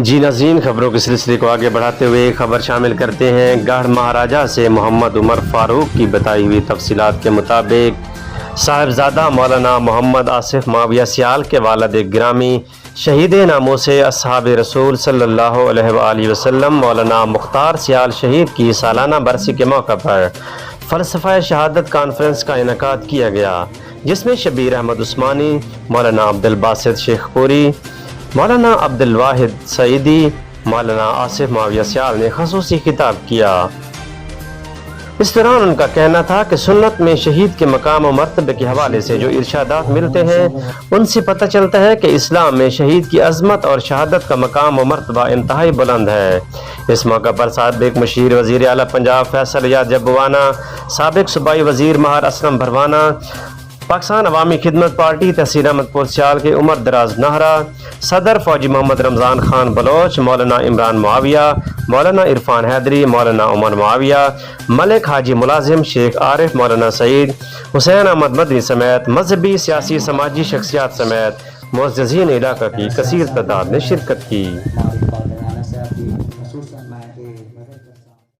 جی ناظرین، خبروں کے سلسلے کو آگے بڑھاتے ہوئے خبر شامل کرتے ہیں۔ گڑھ مہاراجہ سے محمد عمر فاروق کی بتائی ہوئی تفصیلات کے مطابق صاحبزادہ مولانا محمد آصف معاویہ سیال کے والد گرامی شہید ناموس اصحاب رسول صلی اللہ علیہ وآلہ وسلم مولانا مختار سیال شہید کی سالانہ برسی کے موقع پر فلسفہ شہادت کانفرنس کا انعقاد کیا گیا، جس میں شبیر احمد عثمانی، مولانا عبدالباسط شیخ پوری، مولانا عبدالواحد سعیدی، مولانا آصف معاویہ سیال نے خصوصی خطاب کیا۔ اس دوران ان کا کہنا تھا کہ سنت میں شہید کے مقام و مرتبے کے حوالے سے جو ارشادات ملتے ہیں ان سے پتہ چلتا ہے کہ اسلام میں شہید کی عظمت اور شہادت کا مقام و مرتبہ انتہائی بلند ہے۔ اس موقع پر سابق مشیر وزیر اعلیٰ پنجاب فیصل ریاض جبوانہ، سابق صوبائی وزیر مہر اسلم بھروانا، پاکستان عوامی خدمت پارٹی تحصیل احمد پور سیال کے عمر دراز نہرا، صدر فوجی محمد رمضان خان بلوچ، مولانا عمران معاویہ، مولانا عرفان حیدری، مولانا عمر معاویہ، ملک حاجی ملازم، شیخ عارف، مولانا سعید، حسین احمد مدنی سمیت مذہبی، سیاسی، سماجی شخصیات سمیت معززین علاقہ کی کثیر تعداد نے شرکت کی۔